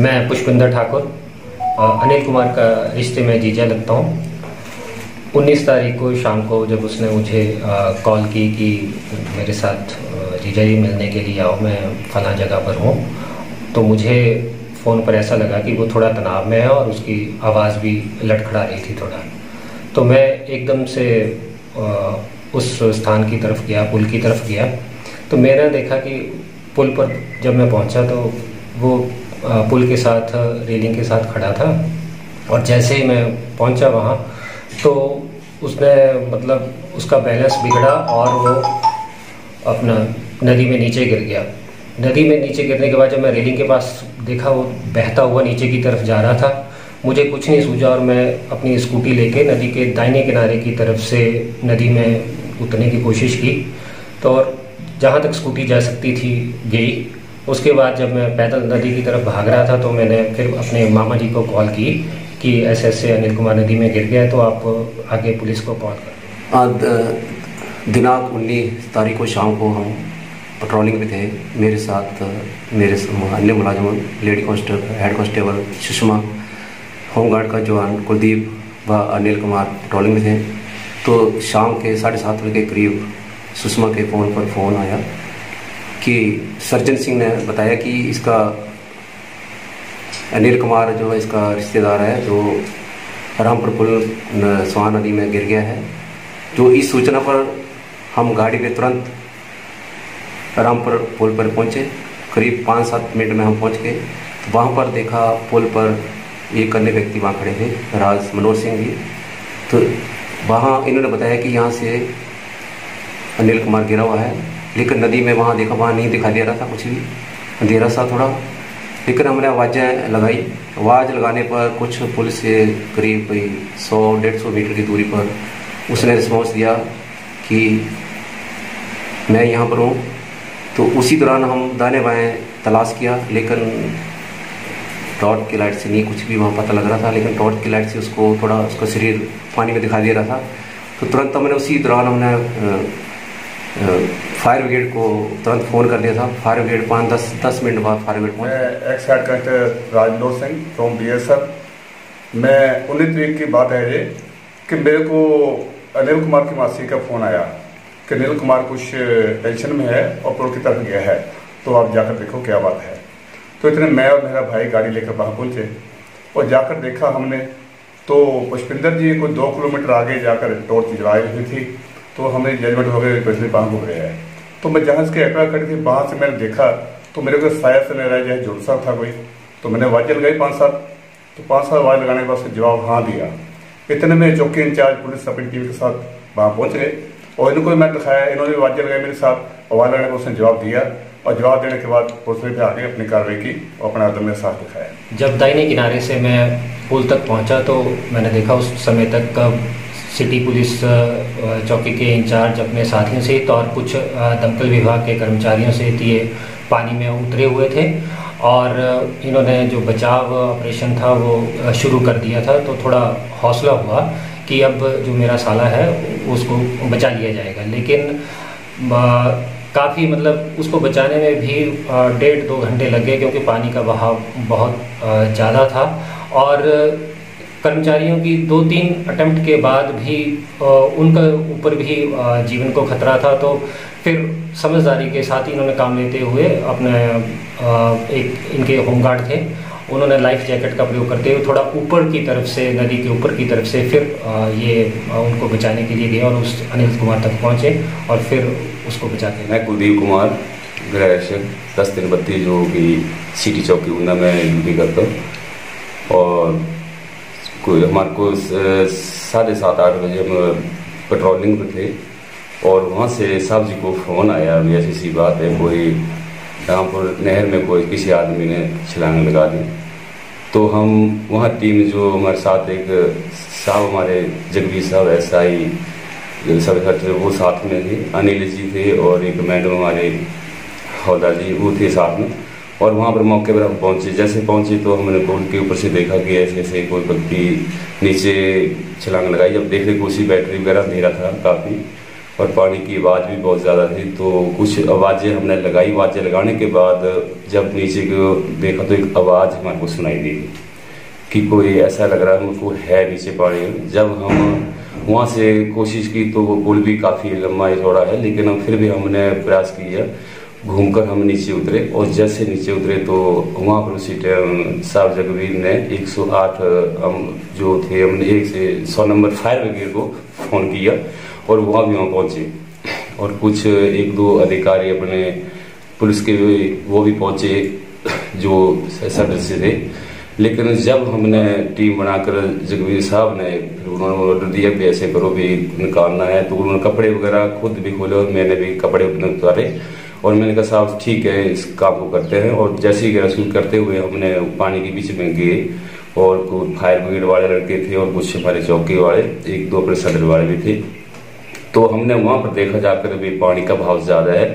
मैं पुष्पिंदर ठाकुर अनिल कुमार का रिश्ते में जीजा लगता हूँ। 19 तारीख को शाम को जब उसने मुझे कॉल की कि मेरे साथ जीजा जी मिलने के लिए आओ, मैं फलां जगह पर हूँ, तो मुझे फ़ोन पर ऐसा लगा कि वो थोड़ा तनाव में है और उसकी आवाज़ भी लड़खड़ा रही थी थोड़ा। तो मैं एकदम से उस स्थान की तरफ गया, पुल की तरफ गया। तो मैंने देखा कि पुल पर जब मैं पहुंचा तो वो पुल के साथ रेलिंग के साथ खड़ा था, और जैसे ही मैं पहुंचा वहाँ तो उसने मतलब उसका बैलेंस बिगड़ा और वो अपना नदी में नीचे गिर गया। नदी में नीचे गिरने के बाद जब मैं रेलिंग के पास देखा, वो बहता हुआ नीचे की तरफ जा रहा था। मुझे कुछ नहीं सूझा और मैं अपनी स्कूटी लेके नदी के दाहिने किनारे की तरफ से नदी में उतरने की कोशिश की। तो और जहाँ तक स्कूटी जा सकती थी गई। उसके बाद जब मैं पैदल नदी की तरफ भाग रहा था तो मैंने फिर अपने मामा जी को कॉल की कि ऐसे ऐसे अनिल कुमार नदी में गिर गया, तो आप आगे पुलिस को कॉल कर। दिनांक 19 तारीख को शाम को हम पेट्रोलिंग में थे। मेरे साथ मेरे अन्य मुलाजिम, lady constable, head constable Sushma, home guard का जवान कुलदीप व अनिल कुमार पेट्रोलिंग में थे। तो शाम के 7:30 बजे के करीब सुषमा के फ़ोन पर फ़ोन आया कि सर्जन सिंह ने बताया कि इसका अनिल कुमार जो इसका रिश्तेदार है जो रामपुर पुल स्वान नदी में गिर गया है। जो इस सूचना पर हम गाड़ी में तुरंत रामपुर पुल पर पहुंचे। करीब 5-7 मिनट में हम पहुंच गए। तो वहाँ पर देखा पुल पर एक अन्य व्यक्ति वहाँ खड़े थे, राज मनोज सिंह जी। तो वहाँ इन्होंने बताया कि यहाँ से अनिल कुमार गिरा हुआ है, लेकिन नदी में वहाँ देखा, वहाँ नहीं दिखाई दे रहा था कुछ भी, अंधेरा सा थोड़ा। लेकिन हमने आवाज़ें लगाई। आवाज़ लगाने पर कुछ पुलिस से करीब 100-150 मीटर की दूरी पर उसने रिस्पॉन्स दिया कि मैं यहाँ पर हूँ। तो उसी दौरान हम दाने बाएँ तलाश किया, लेकिन टॉर्च की लाइट से नहीं कुछ भी वहाँ पता लग रहा था। लेकिन टॉर्च की लाइट से उसको थोड़ा उसका शरीर पानी में दिखाई दे रहा था। तो तुरंत हमने उसी दौरान फायर ब्रिगेड को तुरंत फ़ोन कर दिया था। फायर ब्रिगेड 5-10 मिनट बाद फायर ब्रिगेड पहुँच। मैं ex head constable Rajnor Singh from BSF। मैं 19 तारीख की बात है ये कि मेरे को अनिल कुमार की मासी का फ़ोन आया कि अनिल कुमार कुछ टेंशन में है और पुल की तरफ गया है, तो आप जाकर देखो क्या बात है। तो इतने मैं और मेरा भाई गाड़ी लेकर वहाँ पहुँचे और जाकर देखा हमने तो पुष्पिंदर जी को 2 किलोमीटर आगे जाकर टॉर्च जलाई हुई थी। तो हमें जजमेंट हो गया पिछले वहाँ घूम रहे हैं। तो मैं जहाँ इसके एक्टिवा खड़ी थी वहाँ से मैंने देखा तो मेरे को शायद से मेरा जो है जुड़ सा था कोई। तो मैंने आवाज़ लगाई 5-7, तो 5-7 आवाज़ लगाने के बाद उसने जवाब हाँ दिया। इतने में चौकी इंचार्ज पुलिस अपनी टीम के साथ वहाँ पहुँच गए और इनको मैं दिखाया, इन्होंने आवाज़ लगाई मेरे साथ। आवाज़ लगाने पर उसने जवाब दिया और जवाब देने के बाद पुलिस ने आगे अपनी कार्रवाई की और अपना आदम मेरे साथ दिखाया। जब दाहिने किनारे से मैं पुल तक पहुंचा तो मैंने देखा उस समय तक सिटी पुलिस चौकी के इंचार्ज अपने साथियों सहित और कुछ दमकल विभाग के कर्मचारियों सहित ये पानी में उतरे हुए थे और इन्होंने जो बचाव ऑपरेशन था वो शुरू कर दिया था। तो थोड़ा हौसला हुआ कि अब जो मेरा साला है उसको बचा लिया जाएगा। लेकिन काफ़ी मतलब उसको बचाने में भी 1.5-2 घंटे लग गए, क्योंकि पानी का बहाव बहुत ज़्यादा था और कर्मचारियों की 2-3 अटेम्प्ट के बाद भी उनका ऊपर भी जीवन को खतरा था। तो फिर समझदारी के साथ ही इन्होंने काम लेते हुए अपने एक इनके होमगार्ड थे, उन्होंने लाइफ जैकेट का प्रयोग करते हुए थोड़ा ऊपर की तरफ से, नदी के ऊपर की तरफ से फिर ये उनको बचाने के लिए गए और उस अनिल कुमार तक पहुँचे और फिर उसको बचाते। मैं कुलदीप कुमार, ग्रेजुएशन 10-3-32 जो कि सिटी चौकी ऊना में ड्यूटी करता हूँ। और हमारे को 7:30-8 बजे हम पेट्रोलिंग पे थे और वहाँ से साहब जी को फ़ोन आया, अभी ऐसी सी बात है, कोई रामपुर नहर में कोई किसी आदमी ने छलांग लगा दी। तो हम वहाँ टीम जो हमारे साथ एक साहब हमारे जगबीर साहब SI सब इकट्ठे वो साथ में थे, अनिल जी थे और एक मैडम हमारे हौदा जी वो थे साथ में। और वहाँ पर मौके पर हम पहुँचे। जैसे पहुँचे तो हमने पुल के ऊपर से देखा कि ऐसे ऐसे कोई व्यक्ति नीचे छलांग लगाई। जब देखने को उसी बैटरी वगैरह अंधेरा था काफ़ी, और पानी की आवाज़ भी बहुत ज़्यादा थी। तो कुछ आवाज़ें हमने लगाई, आवाज़ें लगाने के बाद जब नीचे को देखा तो एक आवाज़ हमारे को सुनाई दी कि कोई ऐसा लग रहा है मुझको है नीचे पानी में। जब हम वहाँ से कोशिश की तो वो पुल भी काफ़ी लंबा चौड़ा है, लेकिन हम फिर भी हमने प्रयास किया, घूमकर हम नीचे उतरे। और जैसे नीचे उतरे तो वहाँ पर उसी टाइम साहब जगवीर ने 108 हम जो थे हमने 1 से 100 नंबर फायर ब्रिगेड को फ़ोन किया और वहाँ भी वहाँ पहुँचे। और कुछ 1-2 अधिकारी अपने पुलिस के वो भी पहुँचे जो सदस्य थे। लेकिन जब हमने टीम बनाकर जगवीर साहब ने फिर उन्होंने ऑर्डर दिया कि ऐसे करो भी निकालना है, तो उन्होंने कपड़े वगैरह खुद भी खोले और मैंने भी कपड़े अपने उतारे और मैंने कहा साहब ठीक है इस काम को करते हैं। और जैसे ही रेस्क्यू करते हुए हमने पानी के बीच में गए और कुछ फायर ब्रिगेड वाले लड़के थे और कुछ हमारे चौकी वाले, 1-2 अपने सदर वाले भी थे। तो हमने वहाँ पर देखा जाकर भी पानी का बहाव ज़्यादा है,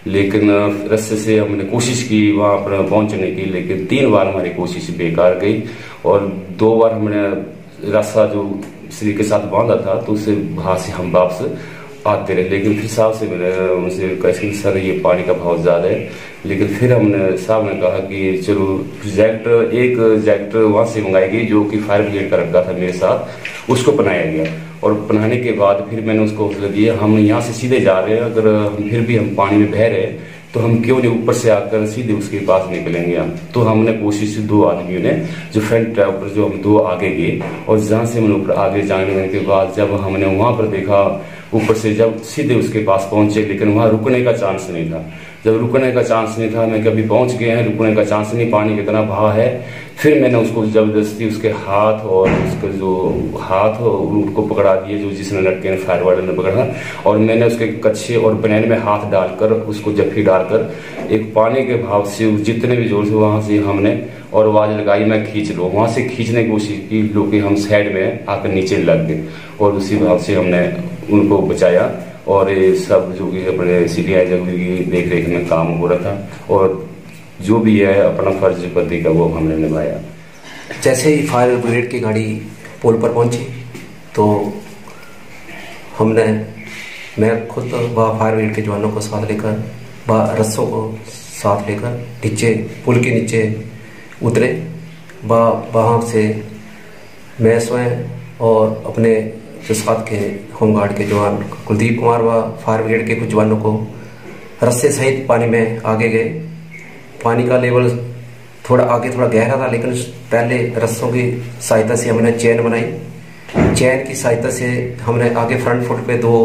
लेकिन रस्ते से हमने कोशिश की वहाँ पर पहुँचने की, लेकिन 3 बार हमारी कोशिश बेकार गई। और 2 बार हमने रास्ता जो श्री के साथ बांधा था तो उससे वहाँ से हम वापस आते रहे। लेकिन फिर साहब से मैंने उनसे कहा सर ये पानी का भाव ज़्यादा है, लेकिन फिर हमने साहब ने कहा कि चलो एक जैकेट वहाँ से मंगाई गई जो कि फायर ब्रिगेड का रखा था मेरे साथ, उसको पहनाया गया। और पहनाने के बाद फिर मैंने उसको हौसला दिया, हम यहाँ से सीधे जा रहे हैं, अगर हम फिर भी हम पानी में बह रहे हैं तो हम क्यों नहीं ऊपर से आकर सीधे उसके पास निकलेंगे हम। तो हमने कोशिश 2 आदमियों ने जो फ्रंट ड्राइवर जो हम 2 आगे गए और जहाँ से हमने ऊपर आगे जाने के बाद जब हमने वहाँ पर देखा ऊपर से जब सीधे उसके पास पहुंचे, लेकिन वहाँ रुकने का चांस नहीं था। जब रुकने का चांस नहीं था, मैं कभी पहुंच गए हैं, रुकने का चांस नहीं, पानी कितना बहा है। फिर मैंने उसको जबरदस्ती उसके हाथ और उसके जो हाथ उनको पकड़ा दिए, जो जिसने लड़के ने फायर वाले ने पकड़ा, और मैंने उसके कच्छे और बनैन में हाथ डालकर उसको जफ्फी डालकर एक पानी के भाव से जितने भी जोर से वहाँ से हमने और आवाज़ लगाई मैं खींच लो, वहाँ से खींचने की कोशिश की, लोग हम साइड में आकर नीचे लग गए और उसी भाव से हमने उनको बचाया। और ये सब जो कि अपने सीटीआई जगवीर की देख रेख में काम हो रहा था और जो भी है अपना फर्ज पति का वो हमने निभाया। जैसे ही फायर ब्रिगेड की गाड़ी पोल पर पहुंची तो मैं खुद वह फायर ब्रिगेड के जवानों को साथ लेकर वह रस्सों को साथ लेकर नीचे पुल के नीचे उतरे। वहाँ से मैं स्वयं और अपने जो साथ के होमगार्ड के जवान कुलदीप कुमार व फायर ब्रिगेड के कुछ जवानों को रस्से सहित पानी में आगे गए। पानी का लेवल थोड़ा गहरा था, लेकिन पहले रस्सों की सहायता से हमने चैन बनाई। चैन की सहायता से हमने आगे फ्रंट फुट पे 2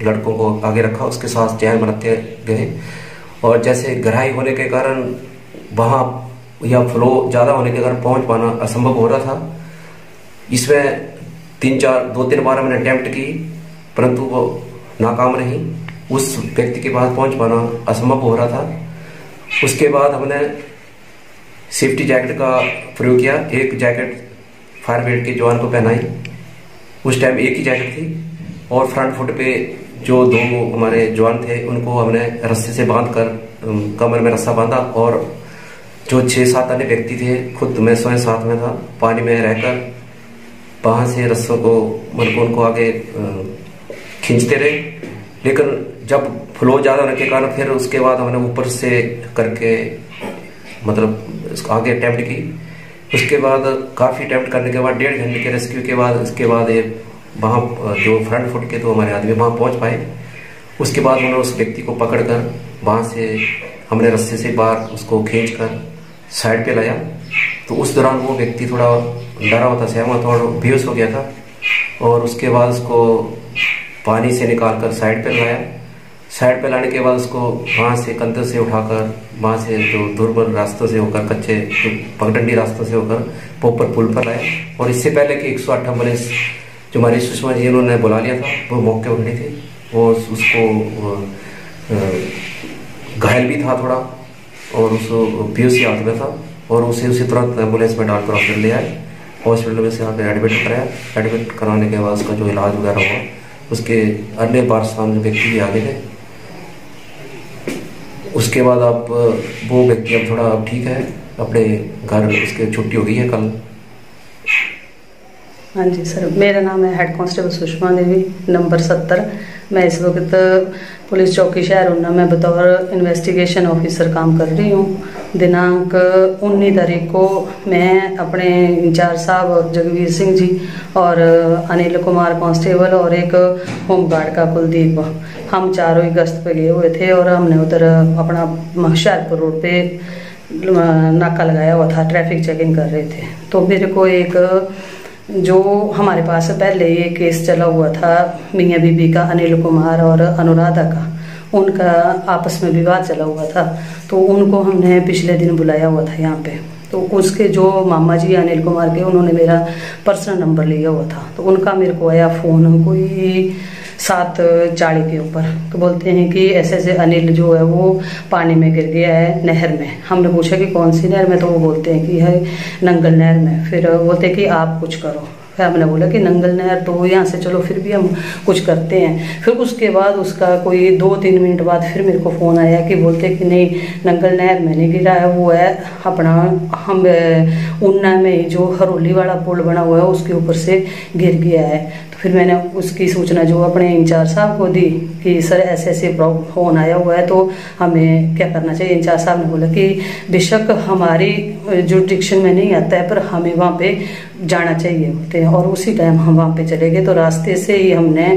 लड़कों को आगे रखा, उसके साथ चैन बनाते गए। और जैसे गहराई होने के कारण वहाँ या फ्लो ज़्यादा होने के कारण पहुँच पाना असंभव हो रहा था। इसमें 2-3 बार हमने अटेम्प्ट की, परंतु वो नाकाम रही। उस व्यक्ति के पास पहुंच पाना असंभव हो रहा था। उसके बाद हमने सेफ्टी जैकेट का प्रयोग किया। एक जैकेट फायर ब्रिगेड के जवान को पहनाई, उस टाइम एक ही जैकेट थी। और फ्रंट फुट पे जो 2 हमारे जवान थे उनको हमने रस्से से बांधकर कमर में रस्सा बांधा। और जो 6-7 अन्य व्यक्ति थे, खुद मैं स्वयं साथ में था, पानी में रहकर वहाँ से रस्सों को उनको आगे खींचते रहे। लेकिन जब फ्लो ज़्यादा होने के कारण फिर उसके बाद हमने ऊपर से करके आगे अटैम्प्ट की। उसके बाद काफ़ी अटैम्प्ट करने के बाद 1.5 घंटे के रेस्क्यू के बाद उसके बाद ये वहाँ जो फ्रंट फुट के तो हमारे आदमी वहाँ पहुँच पाए। उसके बाद उन्होंने उस व्यक्ति को पकड़कर वहाँ से हमने रस्से से बाहर उसको खींचकर साइड पे लाया। तो उस दौरान वो व्यक्ति थोड़ा डरा हुआ था, सहमा था और बेहोश हो गया था। और उसके बाद उसको पानी से निकालकर साइड पे लाया। साइड पे लाने के बाद उसको वहाँ से कंधे से उठाकर वहाँ से जो दुर्बल रास्तों से होकर कच्चे पगडंडी रास्तों से होकर पोपर पुल पर लाया। और इससे पहले कि 108 एम्बुलेंस जो हमारी सुषमा जी उन्होंने बुला लिया था, वो मौके पर खड़े थे। वो उसको घायल भी था थोड़ा और उसको बेहोशी हालत में था और उसे तुरंत एम्बुलेंस में डालकर हॉस्पिटल ले आए। हॉस्पिटल में से आकर एडमिट कराया। एडमिट कराने के बाद उसका जो इलाज वगैरह हुआ, उसके अन्य पार्षद व्यक्ति भी आगे थे। उसके बाद अब वो व्यक्ति अब थोड़ा ठीक है, अपने घर उसके छुट्टी हो गई है कल। हाँ जी सर, मेरा नाम है head constable Sushma Devi, number 70, मैं इस वक्त पुलिस चौकी शहर ऊना में बतौर इन्वेस्टिगेशन ऑफिसर काम कर रही हूँ। दिनांक 19 तारीख को मैं अपने इंचार्ज साहब जगवीर सिंह जी और अनिल कुमार कांस्टेबल और एक होमगार्ड का कुलदीप, हम चारों ही गश्त पे गए हुए थे और हमने उधर अपना हुशियारपुर रोड पे नाका लगाया हुआ था, ट्रैफिक चेकिंग कर रहे थे। तो मेरे को एक जो हमारे पास पहले ये केस चला हुआ था मियाँ बीबी का, अनिल कुमार और अनुराधा का, उनका आपस में विवाद चला हुआ था। तो उनको हमने पिछले दिन बुलाया हुआ था यहाँ पे। तो उसके जो मामा जी अनिल कुमार के, उन्होंने मेरा पर्सनल नंबर लिया हुआ था। तो उनका मेरे को आया फ़ोन कोई 7:40 के ऊपर। तो बोलते हैं कि ऐसे ऐसे अनिल जो है वो पानी में गिर गया है नहर में। हमने पूछा कि कौन सी नहर में, तो वो बोलते हैं कि है नंगल नहर में। फिर बोलते हैं कि आप कुछ करो। फिर हमने बोला कि नंगल नहर तो यहाँ से चलो, फिर भी हम कुछ करते हैं। फिर उसके बाद उसका कोई 2-3 मिनट बाद फिर मेरे को फ़ोन आया कि बोलते कि नहीं, नंगल नहर में नहीं गिरा है, वो है अपना हम ऊना में जो हरोली वाला पुल बना हुआ है उसके ऊपर से गिर गया है। तो फिर मैंने उसकी सूचना जो अपने इंचार्ज साहब को दी कि सर ऐसे ऐसे फोन आया हुआ है, तो हमें क्या करना चाहिए। इंचार्ज साहब ने बोला कि बेशक हमारी जुरिडिक्शन में नहीं आता है, पर हमें वहाँ पे जाना चाहिए होते हैं। और उसी टाइम हम वहाँ पे चले गए। तो रास्ते से ही हमने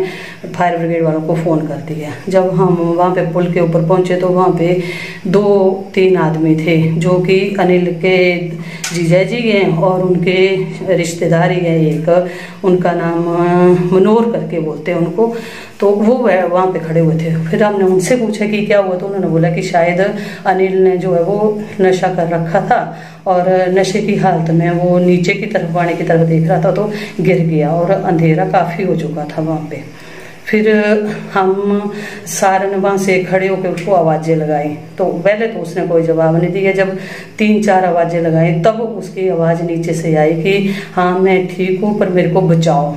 फायर ब्रिगेड वालों को फ़ोन कर दिया। जब हम वहाँ पे पुल के ऊपर पहुँचे तो वहाँ पे 2-3 आदमी थे जो कि अनिल के जीजा जी हैं और उनके रिश्तेदार ही हैं एक, उनका नाम मनोहर करके बोलते हैं उनको। तो वो वहाँ पे खड़े हुए थे। फिर हमने उनसे पूछा कि क्या हुआ, तो उन्होंने बोला कि शायद अनिल ने जो है वो नशा कर रखा था और नशे की हालत में वो नीचे की तरफ, पानी की तरफ देख रहा था तो गिर गया और अंधेरा काफ़ी हो चुका था वहाँ पे। फिर हम सारन वहाँ से खड़े होकर उसको आवाज़ें लगाई। तो पहले तो उसने कोई जवाब नहीं दिया। जब 3-4 आवाज़ें लगाई तब उसकी आवाज़ नीचे से आई कि हाँ मैं ठीक हूँ पर मेरे को बचाओ।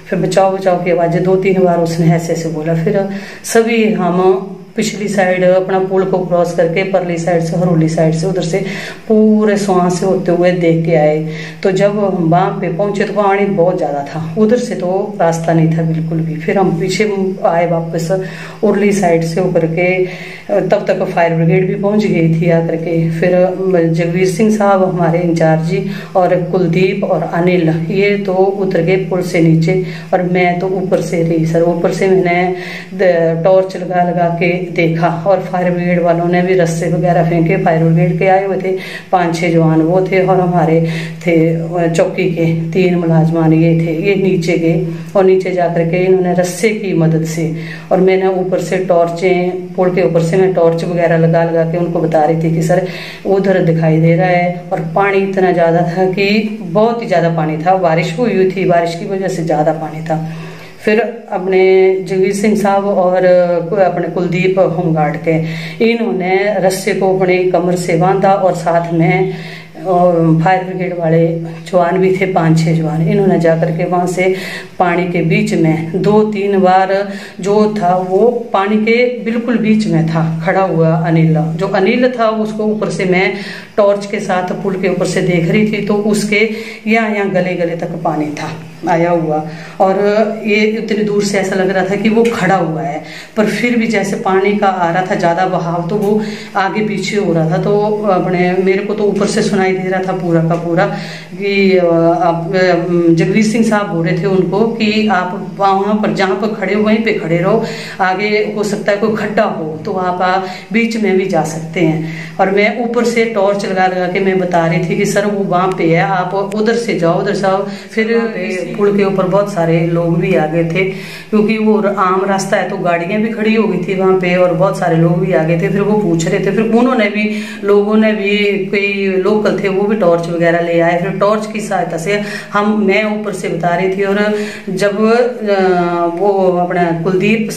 फिर बचाओ बचाओ की आवाज़ें 2-3 बार उसने ऐसे ऐसे बोला। फिर सभी हम पिछली साइड अपना पुल को क्रॉस करके परली साइड से, हरोली साइड से, उधर से पूरे सुहा से होते हुए देख के आए। तो जब हम वहाँ पे पहुँचे तो पानी बहुत ज़्यादा था, उधर से तो रास्ता नहीं था बिल्कुल भी। फिर हम पीछे आए वापस उरली साइड से होकर के, तब तक फायर ब्रिगेड भी पहुँच गई थी आकर के। फिर जगवीर सिंह साहब हमारे इंचार्ज जी और कुलदीप और अनिल, ये तो उतर गए पुल से नीचे और मैं तो ऊपर से रही। सर ऊपर से मैंने टॉर्च लगा लगा के देखा और फायर ब्रिगेड वालों ने भी रस्से वगैरह फेंके। फायर ब्रिगेड के आए हुए थे 5-6 जवान वो थे और हमारे थे चौकी के 3 मुलाजमान ये थे। ये नीचे गए और नीचे जाकर के इन्होंने रस्से की मदद से, और मैंने ऊपर से टॉर्चें, पुल के ऊपर से मैं टॉर्च वगैरह लगा लगा के उनको बता रही थी कि सर उधर दिखाई दे रहा है। और पानी इतना ज़्यादा था कि बहुत ही ज़्यादा पानी था, बारिश हुई थी, बारिश की वजह से ज़्यादा पानी था। फिर अपने जगवीर सिंह साहब और अपने कुलदीप होमगार्ड के, इन्होंने रस्से को अपने कमर से बांधा और साथ में फायर ब्रिगेड वाले जवान भी थे 5-6 जवान। इन्होंने जाकर के वहाँ से पानी के बीच में 2-3 बार जो था वो पानी के बिल्कुल बीच में था खड़ा हुआ अनिल। जो अनिल था उसको ऊपर से मैं टॉर्च के साथ पुल के ऊपर से देख रही थी, तो उसके यहाँ गले गले तक पानी था आया हुआ। और ये इतनी दूर से ऐसा लग रहा था कि वो खड़ा हुआ है, पर फिर भी जैसे पानी का आ रहा था ज़्यादा बहाव तो वो आगे पीछे हो रहा था। तो अपने मेरे को तो ऊपर से सुनाई दे रहा था पूरा का पूरा कि जगवीर सिंह साहब बोल रहे थे उनको कि आप वहाँ पर जहाँ पर खड़े हो वहीं पे खड़े रहो, आगे हो सकता है कोई खड्डा हो तो आप बीच में भी जा सकते हैं। और मैं ऊपर से टॉर्च लगा लगा के मैं बता रही थी कि सर वो वहाँ पे है, आप उधर से जाओ, उधर से आओ। फिर पुल के ऊपर बहुत सारे लोग भी आ गए थे क्योंकि वो आम रास्ता है तो गाड़ियां भी खड़ी हो गई थी वहाँ पे और बहुत सारे लोग भी आ गए थे। फिर वो पूछ रहे थे, फिर उन्होंने भी, लोगों ने भी, कोई लोकल थे वो भी टॉर्च वगैरह ले आए। फिर टॉर्च की सहायता से मैं ऊपर से बता रही थी। और जब वो अपना कुलदीप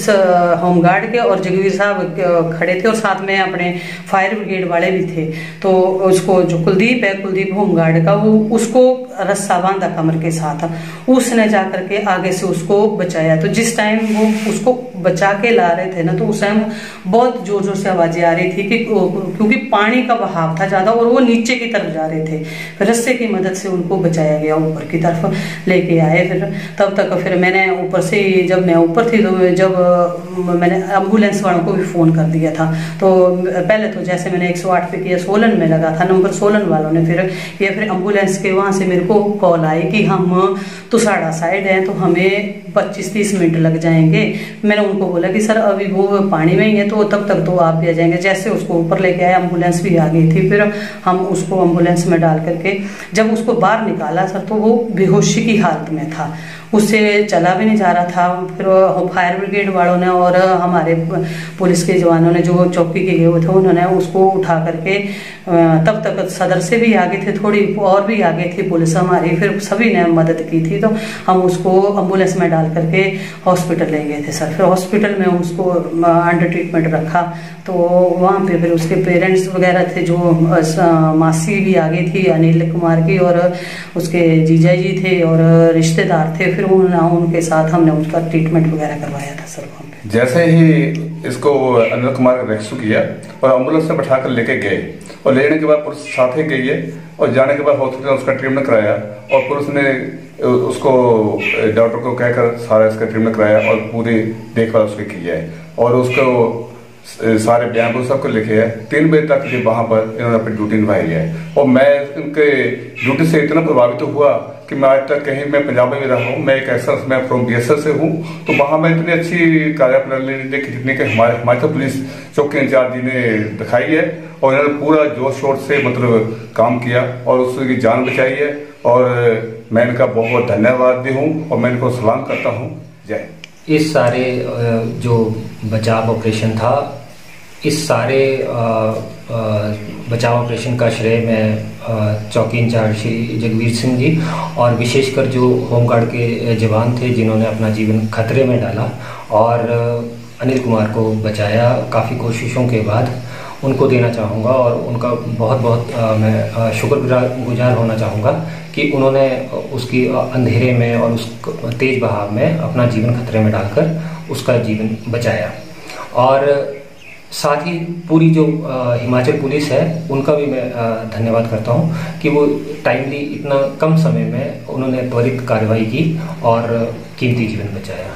होमगार्ड के और जगवीर साहब खड़े थे और साथ में अपने फायर ब्रिगेड वाले भी थे, तो उसको जो कुलदीप है, कुलदीप होमगार्ड का, वो उसको रस्सा बांधा कमर के साथ, उसने जाकर के आगे से उसको बचाया। तो जिस टाइम वो उसको बचा के ला रहे थे ना, तो उस टाइम बहुत जोर जोर से आवाजें आ रही थी कि क्योंकि पानी का बहाव था ज्यादा और वो नीचे की तरफ जा रहे थे। फिर रस्से की मदद से उनको बचाया गया, ऊपर की तरफ लेके आए। फिर तब तक फिर मैंने ऊपर से, जब मैं ऊपर थी तो जब मैंने एम्बुलेंस वालों को भी फोन कर दिया था। तो पहले तो जैसे मैंने 108 पे किया, सोलन में लगा था नंबर, सोलन वालों ने फिर एम्बुलेंस के वहां से मेरे को कॉल आई कि हम तुसाड़ा साइड है तो हमें 25-30 मिनट लग जाएंगे। मैंने उनको बोला कि सर अभी वो पानी में ही है तो तब तक तो आप भी आ जाएंगे। जैसे उसको ऊपर लेके आए, एम्बुलेंस भी आ गई थी। फिर हम उसको एम्बुलेंस में डाल करके जब उसको बाहर निकाला सर, तो वो बेहोशी की हालत में था, उससे चला भी नहीं जा रहा था। फिर फायर ब्रिगेड वालों ने और हमारे पुलिस के जवानों ने जो चौकी के गए थे, उन्होंने उसको उठा करके, तब तक सदर से भी आगे थे, थोड़ी और भी आगे थी पुलिस हमारी, फिर सभी ने मदद की थी। तो हम उसको एम्बुलेंस में डाल करके हॉस्पिटल ले गए थे सर। फिर हॉस्पिटल में उसको अंडर ट्रीटमेंट रखा। तो वहाँ पे फिर उसके पेरेंट्स वगैरह थे, जो मासी भी आ गई थी अनिल कुमार की, और उसके जीजा जी थे और रिश्तेदार थे। फिर उनके साथ हमने उसका ट्रीटमेंट वगैरह करवाया था सर वहाँ पे। जैसे ही इसको अनिल कुमार का रेस्क्यू किया और एम्बुलेंस में बैठा कर लेके गए, और लेने के बाद पुलिस साथ ही गई है, और जाने के बाद हॉस्पिटल उसका ट्रीटमेंट कराया, और पुलिस ने उसको डॉक्टर को कहकर सारा इसका ट्रीटमेंट कराया और पूरी देखभाल उसकी की है, और उसको सारे बयान सबको लिखे है। 3 बजे तक ये वहां पर इन्होंने अपनी ड्यूटी निभाई है, और मैं इनके ड्यूटी से इतना प्रभावित हुआ कि मैं आज तक कहीं मैं पंजाब में रहा हूँ, मैं एक ऐसा, मैं फ्रॉम BSF से हूँ, तो वहां मैं इतनी अच्छी कार्यप्रणाली देखी जितनी कि हमारे पुलिस चौकी इंचार्ज जी ने दिखाई है, और इन्होंने पूरा जोश शोर से मतलब काम किया और उसकी जान बचाई है, और मैं इनका बहुत बहुत धन्यवाद दी हूँ और मैं इनको सलाम करता हूँ। जय। इस सारे जो बचाव ऑपरेशन था, इस सारे बचाव ऑपरेशन का श्रेय मैं चौकी इंचार्ज श्री जगवीर सिंह जी और विशेषकर जो होमगार्ड के जवान थे जिन्होंने अपना जीवन खतरे में डाला और अनिल कुमार को बचाया काफ़ी कोशिशों के बाद, उनको देना चाहूँगा। और उनका बहुत बहुत मैं शुक्रगुजार होना चाहूँगा कि उन्होंने उसकी अंधेरे में और उस तेज बहाव में अपना जीवन खतरे में डालकर उसका जीवन बचाया। और साथ ही पूरी जो हिमाचल पुलिस है उनका भी मैं धन्यवाद करता हूँ कि वो टाइमली इतना कम समय में उन्होंने त्वरित कार्रवाई की और कीमती जीवन बचाया।